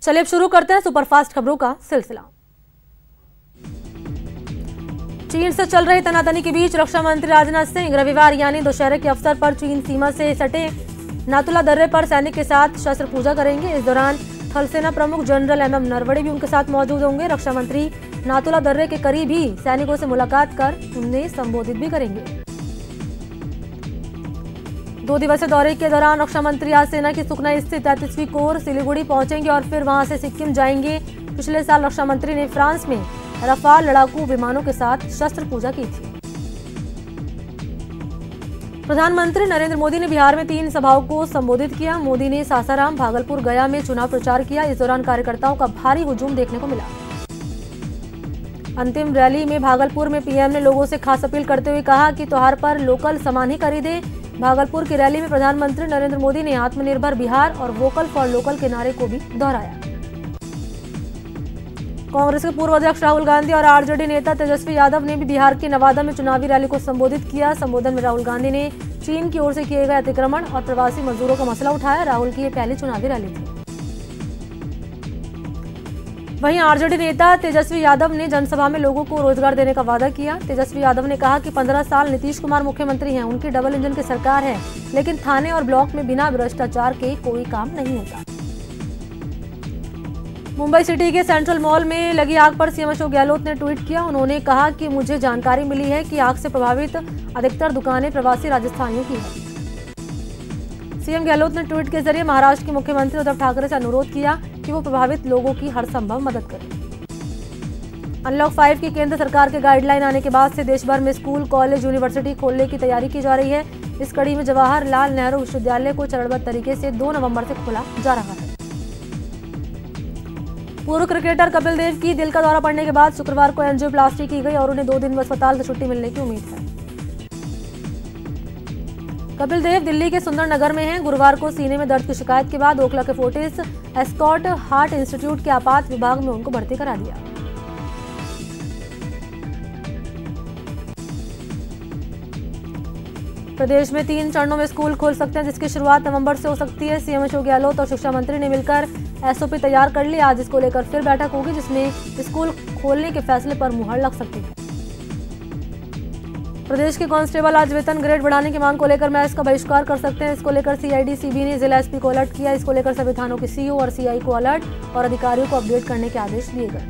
चलिए अब शुरू करते हैं सुपरफास्ट खबरों का सिलसिला। चीन से चल रही तनातनी के बीच रक्षा मंत्री राजनाथ सिंह रविवार यानी दशहरे के अवसर पर चीन सीमा से सटे नाथुला दर्रे पर सैनिक के साथ शस्त्र पूजा करेंगे। इस दौरान थल सेना प्रमुख जनरल एम नरवणे भी उनके साथ मौजूद होंगे। रक्षा मंत्री नाथुला दर्रे के करीब ही सैनिकों से मुलाकात कर उन्हें संबोधित भी करेंगे। 2 दिवसीय दौरे के दौरान रक्षा मंत्री आज सेना की सुकना स्थित 33वीं कोर सिलीगुड़ी पहुंचेंगे और फिर वहां से सिक्किम जाएंगे। पिछले साल रक्षा मंत्री ने फ्रांस में रफाल लड़ाकू विमानों के साथ शस्त्र पूजा की थी। प्रधानमंत्री नरेंद्र मोदी ने बिहार में 3 सभाओं को संबोधित किया। मोदी ने सासाराम, भागलपुर, गया में चुनाव प्रचार किया। इस दौरान कार्यकर्ताओं का भारी हुजूम देखने को मिला। अंतिम रैली में भागलपुर में पीएम ने लोगों से खास अपील करते हुए कहा कि त्योहार पर लोकल सामान ही खरीदे। भागलपुर की रैली में प्रधानमंत्री नरेंद्र मोदी ने आत्मनिर्भर बिहार और वोकल फॉर लोकल के नारे को भी दोहराया। कांग्रेस के पूर्व अध्यक्ष राहुल गांधी और आरजेडी नेता तेजस्वी यादव ने भी बिहार के नवादा में चुनावी रैली को संबोधित किया। संबोधन में राहुल गांधी ने चीन की ओर से किए गए अतिक्रमण और प्रवासी मजदूरों का मसला उठाया। राहुल की यह पहली चुनावी रैली थी। वहीं आरजेडी नेता तेजस्वी यादव ने जनसभा में लोगों को रोजगार देने का वादा किया। तेजस्वी यादव ने कहा कि 15 साल नीतीश कुमार मुख्यमंत्री हैं, उनकी डबल इंजन की सरकार है, लेकिन थाने और ब्लॉक में बिना भ्रष्टाचार के कोई काम नहीं होता। मुंबई सिटी के सेंट्रल मॉल में लगी आग पर सीएम अशोक गहलोत ने ट्वीट किया। उन्होंने कहा कि मुझे जानकारी मिली है कि आग से प्रभावित अधिकतर दुकानें प्रवासी राजस्थानियों की हैं। सीएम गहलोत ने ट्वीट के जरिए महाराष्ट्र के मुख्यमंत्री उद्धव ठाकरे से अनुरोध किया कि वो प्रभावित लोगों की हर संभव मदद करें। अनलॉक 5 की केंद्र सरकार के गाइडलाइन आने के बाद से देश भर में स्कूल, कॉलेज, यूनिवर्सिटी खोलने की तैयारी की जा रही है। इस कड़ी में जवाहरलाल नेहरू विश्वविद्यालय को चरणबद्ध तरीके से 2 नवंबर से खोला जा रहा है। पूर्व क्रिकेटर कपिल देव की दिल का दौरा पड़ने के बाद शुक्रवार को एंजियोप्लास्टी की गई और उन्हें 2 दिन में अस्पताल से छुट्टी मिलने की उम्मीद है। कपिल देव दिल्ली के सुंदर नगर में हैं। गुरुवार को सीने में दर्द की शिकायत के बाद ओखला के फोर्टिस एस्कॉट हार्ट इंस्टीट्यूट के आपात विभाग में उनको भर्ती करा दिया। प्रदेश में 3 चरणों में स्कूल खोल सकते हैं, जिसकी शुरुआत नवंबर से हो सकती है। सीएम अशोक गहलोत और शिक्षा मंत्री ने मिलकर एसओपी तैयार कर ली। आज इसको लेकर फिर बैठक होगी, जिसमें स्कूल खोलने के फैसले पर मुहर लग सकती है। प्रदेश के कांस्टेबल आज वेतन ग्रेड बढ़ाने की मांग को लेकर मैच का बहिष्कार कर सकते हैं। इसको लेकर सीआईडी-सीबी ने जिला एसपी को अलर्ट किया। इसको लेकर सभी थानों के सीईओ और सीआई को अलर्ट और अधिकारियों को अपडेट करने के आदेश दिए गए।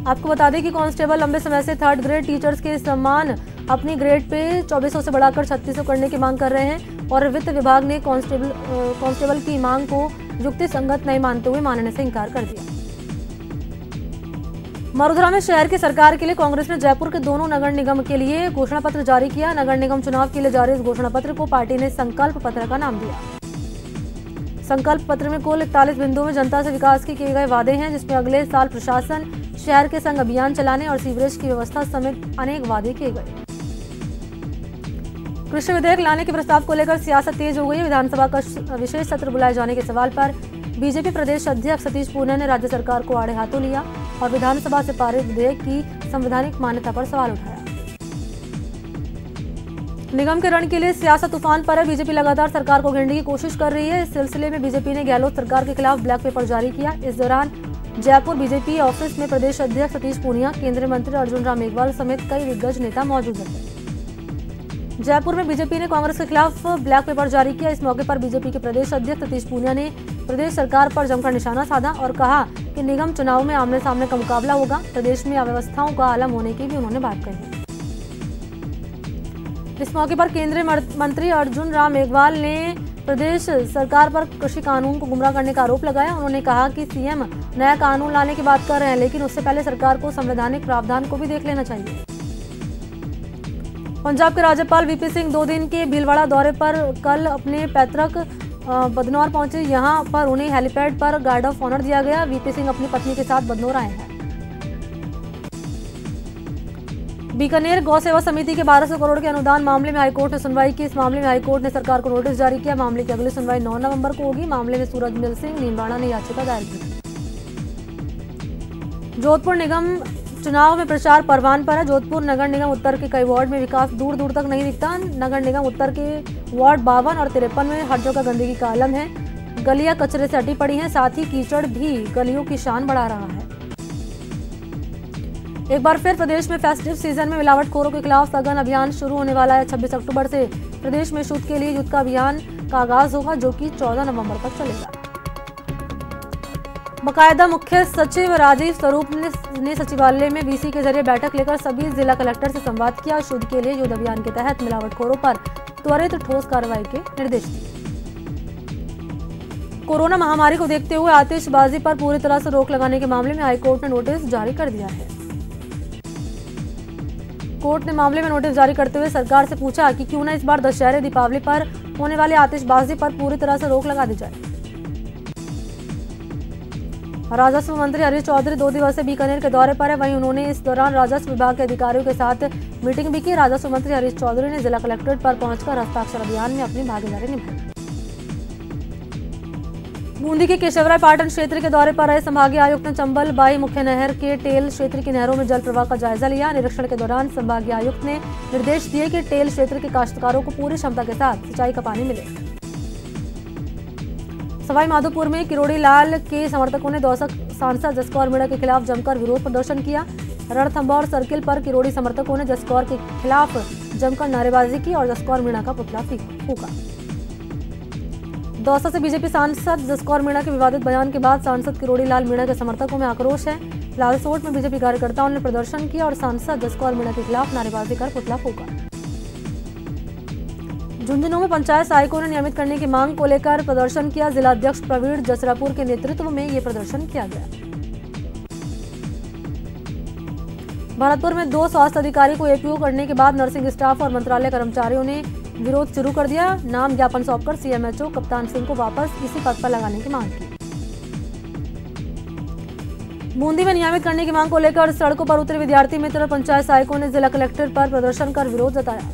आपको बता दें कि कांस्टेबल लंबे समय से 3rd ग्रेड टीचर्स के सम्मान अपनी ग्रेड पे 2400 से बढ़ाकर 3600 करने की मांग कर रहे हैं और वित्त विभाग ने कांस्टेबल की मांग को युक्ति संगत नहीं मानते हुए मानने से इनकार कर दिया। मरुधरा में शहर की सरकार के लिए कांग्रेस ने जयपुर के दोनों नगर निगम के लिए घोषणा पत्र जारी किया। नगर निगम चुनाव के लिए जारी इस घोषणा पत्र को पार्टी ने संकल्प पत्र का नाम दिया। संकल्प पत्र में कुल 41 बिंदुओं में जनता से विकास के किए गए वादे हैं, जिसमें अगले साल प्रशासन, शहर के संग अभियान चलाने और सीवरेज की व्यवस्था समेत अनेक वादे किए गए। कृषि विधेयक लाने के प्रस्ताव को लेकर सियासत तेज हो गई है। विधानसभा का विशेष सत्र बुलाए जाने के सवाल पर बीजेपी प्रदेश अध्यक्ष सतीश पूनिया ने राज्य सरकार को आड़े हाथों लिया और विधानसभा से पारित विधेयक की संवैधानिक मान्यता पर सवाल उठाया। निगम के रण के लिए सियासत तूफान पर है। बीजेपी लगातार सरकार को घेरने की कोशिश कर रही है। इस सिलसिले में बीजेपी ने गहलोत सरकार के खिलाफ ब्लैक पेपर जारी किया। इस दौरान जयपुर बीजेपी ऑफिस में प्रदेश अध्यक्ष सतीश पूनिया, केंद्रीय मंत्री अर्जुन राम मेघवाल समेत कई दिग्गज नेता मौजूद रहे। जयपुर में बीजेपी ने कांग्रेस के खिलाफ ब्लैक पेपर जारी किया। इस मौके पर बीजेपी के प्रदेश अध्यक्ष सतीश पूनिया ने प्रदेश सरकार पर जमकर निशाना साधा और कहा कि निगम चुनाव में आमने सामने का मुकाबला होगा। प्रदेश में अव्यवस्थाओं का आलम होने की भी उन्होंने बात कही। इस मौके पर केंद्रीय मंत्री अर्जुन राम मेघवाल ने प्रदेश सरकार पर कृषि कानून को गुमराह करने का आरोप लगाया। उन्होंने कहा कि सीएम नया कानून लाने की बात कर रहे हैं, लेकिन उससे पहले सरकार को संवैधानिक प्रावधान को भी देख लेना चाहिए। पंजाब के राज्यपाल वीपी सिंह 2 दिन के भीलवाड़ा दौरे पर कल अपने पैतृक बदनौर पहुंचे। यहां पर उन्हें हेलीपैड पर गार्ड ऑफ ऑनर दिया गया। वीपी सिंह अपनी पत्नी के साथ बदनौर आए हैं। बीकानेर गौ सेवा समिति के 1200 करोड़ के अनुदान मामले में हाईकोर्ट ने सुनवाई की। इस मामले में हाईकोर्ट ने सरकार को नोटिस जारी किया। मामले की अगली सुनवाई 9 नवंबर को होगी। मामले में सूरजमल सिंह नीमराणा ने याचिका दायर की। जोधपुर निगम चुनाव में प्रचार परवान पर है। जोधपुर नगर निगम उत्तर के कई वार्ड में विकास दूर दूर तक नहीं दिखता। नगर निगम उत्तर के वार्ड 52 और 53 में हर जगह गंदगी का आलम है। गलियां कचरे से अटी पड़ी हैं, साथ ही कीचड़ भी गलियों की शान बढ़ा रहा है। एक बार फिर प्रदेश में फेस्टिव सीजन में मिलावटखोरों के खिलाफ सघन अभियान शुरू होने वाला है। 26 अक्टूबर से प्रदेश में शुद्ध के लिए युद्ध का अभियान का आगाज होगा, जो कि 14 नवंबर तक चलेगा। बाकायदा मुख्य सचिव राजीव स्वरूप ने सचिवालय में वीसी के जरिए बैठक लेकर सभी जिला कलेक्टर से संवाद किया। शुद्ध के लिए युद्ध अभियान के तहत मिलावटखोरों पर त्वरित ठोस कार्रवाई के निर्देश दिए। कोरोना महामारी को देखते हुए आतिशबाजी पर पूरी तरह से रोक लगाने के मामले में हाईकोर्ट ने नोटिस जारी कर दिया है। कोर्ट ने मामले में नोटिस जारी करते हुए सरकार से पूछा कि क्यों न इस बार दशहरे दीपावली पर होने वाली आतिशबाजी पर पूरी तरह से रोक लगा दी जाए। राजस्व मंत्री हरीश चौधरी 2 दिवसीय बीकानेर के दौरे पर है। वहीं उन्होंने इस दौरान राजस्व विभाग के अधिकारियों के साथ मीटिंग भी की। राजस्व मंत्री हरीश चौधरी ने जिला कलेक्ट्रेट पर पहुंचकर हस्ताक्षर अभियान में अपनी भागीदारी निभाई। बूंदी के केशवराय पाटन क्षेत्र के दौरे पर आए संभागीय आयुक्त ने चंबल बाई मुख्य नहर के टेल क्षेत्र की नहरों में जल प्रवाह का जायजा लिया। निरीक्षण के दौरान संभागीय आयुक्त ने निर्देश दिए कि टेल क्षेत्र के काश्तकारों को पूरी क्षमता के साथ सिंचाई का पानी मिले। सवाई माधोपुर में किरोड़ी लाल के समर्थकों ने दौसा सांसद जसकौर मीणा के खिलाफ जमकर विरोध प्रदर्शन किया। रणथंभौर सर्किल पर किरोड़ी समर्थकों ने जसकौर के खिलाफ जमकर नारेबाजी की और जसकौर मीणा का पुतला फूंका। दौसा से बीजेपी सांसद जसकौर मीणा के विवादित बयान के बाद सांसद किरोड़ी लाल मीणा के समर्थकों में आक्रोश है। लालसोट में बीजेपी कार्यकर्ताओं ने प्रदर्शन किया और सांसद जसकौर मीणा के खिलाफ नारेबाजी कर पुतला फूंका। झुंझुनू में पंचायत सहायकों ने नियमित करने की मांग को लेकर प्रदर्शन किया। जिला अध्यक्ष प्रवीण जसरापुर के नेतृत्व में ये प्रदर्शन किया गया। भरतपुर में 2 स्वास्थ्य अधिकारी को एपीओ करने के बाद नर्सिंग स्टाफ और मंत्रालय कर्मचारियों ने विरोध शुरू कर दिया। नाम ज्ञापन सौंपकर सीएमएचओ कप्तान सिंह को वापस इसी पद पर लगाने की मांग की। बूंदी में नियमित करने की मांग को लेकर सड़कों पर उतरे विद्यार्थी मित्र और पंचायत सहायकों ने जिला कलेक्ट्रेट पर प्रदर्शन कर विरोध जताया।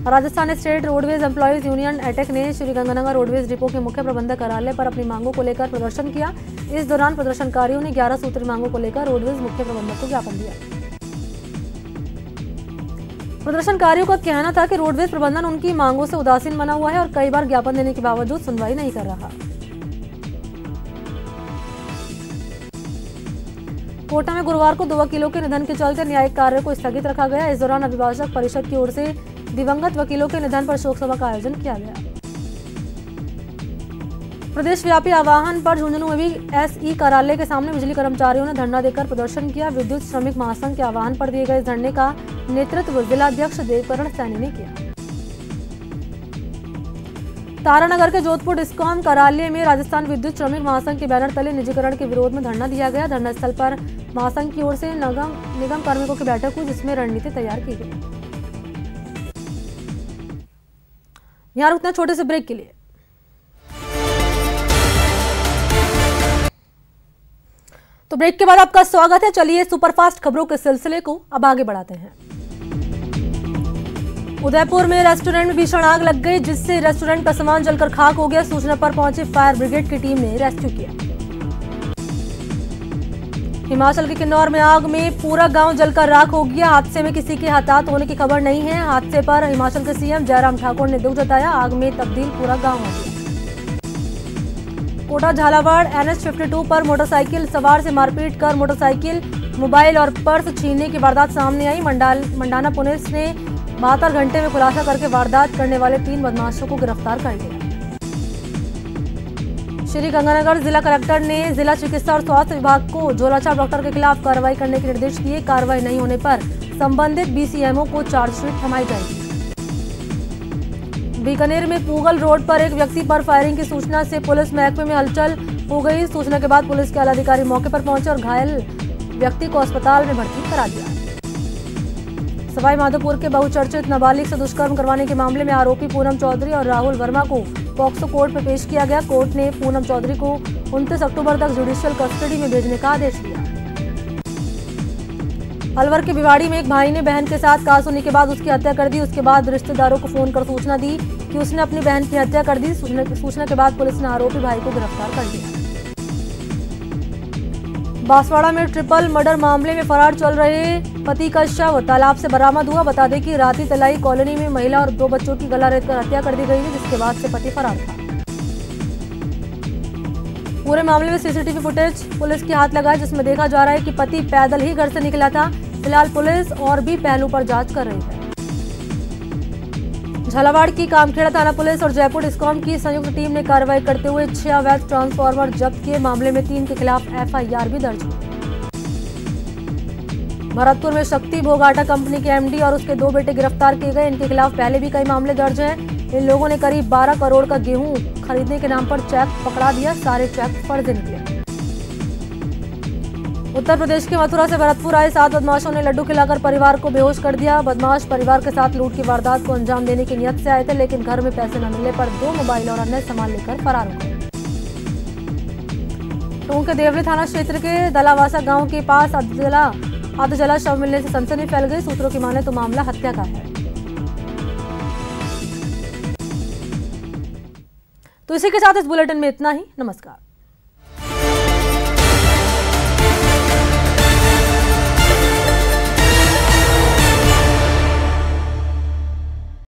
Rajasthan state roadways employees union AITUC ने श्रीगंगानगर रोडवेज डिपो के मुख्य प्रबंधक कार्यालय पर अपनी मांगों को लेकर प्रदर्शन किया। इस दौरान प्रदर्शनकारियों ने 11 सूत्री मांगों को लेकर रोडवेज मुख्य प्रबंधक को ज्ञापन दिया। प्रदर्शनकारियों का कहना था कि रोडवेज प्रबंधन उनकी मांगों से उदासीन बना हुआ है और कई बार ज्ञापन देने के बावजूद सुनवाई नहीं कर रहा। कोटा में गुरुवार को 2 वकीलों के निधन के चलते न्यायिक कार्य को स्थगित रखा गया। इस दौरान अभिभाषक परिषद की ओर से दिवंगत वकीलों के निधन पर शोक सभा का आयोजन किया गया। प्रदेश व्यापी आह्वान पर झुंझुनू में भी एसई कार्यालय के सामने बिजली कर्मचारियों ने धरना देकर प्रदर्शन किया। विद्युत श्रमिक महासंघ के आह्वान पर दिए गए धरने का नेतृत्व जिलाध्यक्ष देवकरण सैनी ने किया। तारानगर के जोधपुर डिस्कॉम कार्यालय में राजस्थान विद्युत श्रमिक महासंघ के बैनर तले निजीकरण के विरोध में धरना दिया गया। धरना स्थल पर महासंघ की ओर से निगम कार्मिकों की बैठक हुई, जिसमें रणनीति तैयार की गई। यहाँ रुकना छोटे से ब्रेक के लिए। तो ब्रेक के बाद आपका स्वागत है। चलिए सुपरफास्ट खबरों के सिलसिले को अब आगे बढ़ाते हैं। उदयपुर में रेस्टोरेंट में भीषण आग लग गई, जिससे रेस्टोरेंट का सामान जलकर खाक हो गया। सूचना पर पहुंची फायर ब्रिगेड की टीम ने रेस्क्यू किया। हिमाचल के किन्नौर में आग में पूरा गांव जलकर राख हो गया। हादसे में किसी के हताहत होने की खबर नहीं है। हादसे पर हिमाचल के सीएम जयराम ठाकुर ने दुख जताया। आग में तब्दील पूरा गांव हो गया। कोटा झालावाड़ NH52 पर मोटरसाइकिल सवार से मारपीट कर मोटरसाइकिल, मोबाइल और पर्स छीनने की वारदात सामने आई। मंडाना पुलिस ने 72 घंटे में खुलासा करके वारदात करने वाले 3 बदमाशों को गिरफ्तार कर लिया। श्री गंगानगर जिला कलेक्टर ने जिला चिकित्सा और स्वास्थ्य विभाग को झोलाछाप डॉक्टर के खिलाफ कार्रवाई करने के निर्देश दिए। कार्रवाई नहीं होने पर संबंधित BCMO को चार्जशीट थमाई जाएगी। बीकानेर में पूगल रोड पर एक व्यक्ति पर फायरिंग की सूचना से पुलिस महकमे में हलचल हो गई। सूचना के बाद पुलिस के आलाधिकारी मौके पर पहुंचे और घायल व्यक्ति को अस्पताल में भर्ती करा दिया। सवाई माधोपुर के बहुचर्चित नाबालिग से दुष्कर्म करवाने के मामले में आरोपी पूनम चौधरी और राहुल वर्मा को पॉक्सो कोर्ट में पेश किया गया। कोर्ट ने पूनम चौधरी को 29 अक्टूबर तक जुडिशियल कस्टडी में भेजने का आदेश दिया। अलवर के भिवाड़ी में एक भाई ने बहन के साथ कहासुनी के बाद उसकी हत्या कर दी। उसके बाद रिश्तेदारों को फोन कर सूचना दी कि उसने अपनी बहन की हत्या कर दी। सूचना के बाद पुलिस ने आरोपी भाई को गिरफ्तार कर लिया। बांसवाड़ा में ट्रिपल मर्डर मामले में फरार चल रहे पति का शव तालाब से बरामद हुआ। बता दें कि राती तलाई कॉलोनी में महिला और 2 बच्चों की गला रेत कर हत्या कर दी गई है, जिसके बाद से पति फरार था। पूरे मामले में सीसीटीवी फुटेज पुलिस के हाथ लगा है, जिसमें देखा जा रहा है कि पति पैदल ही घर से निकला था। फिलहाल पुलिस और भी पहलू पर जांच कर रही है। झालावाड़ की कामखेड़ा थाना पुलिस और जयपुर डिस्कॉम की संयुक्त टीम ने कार्रवाई करते हुए 6 अवैध ट्रांसफार्मर जब्त किए। मामले में 3 के खिलाफ एफआईआर भी दर्ज हुई। भरतपुर में शक्ति भोग आटा कंपनी के एमडी और उसके 2 बेटे गिरफ्तार किए गए। इनके खिलाफ पहले भी कई मामले दर्ज हैं। इन लोगों ने करीब 12 करोड़ का गेहूं खरीदने के नाम पर चेक पकड़ा दिया। सारे चेक फर्जी निकले। उत्तर प्रदेश के मथुरा से भरतपुर आए 7 बदमाशों ने लड्डू खिलाकर परिवार को बेहोश कर दिया। बदमाश परिवार के साथ लूट की वारदात को अंजाम देने की नियत से आए थे, लेकिन घर में पैसे न मिलने पर 2 मोबाइल और अन्य सामान लेकर फरार हो गए। टोंक के देवली थाना क्षेत्र के दलावासा गांव के पास अधजला शव मिलने से सनसनी फैल गई। सूत्रों की माने तो मामला हत्या का है। तो इसी के साथ इस बुलेटिन में इतना ही। नमस्कार।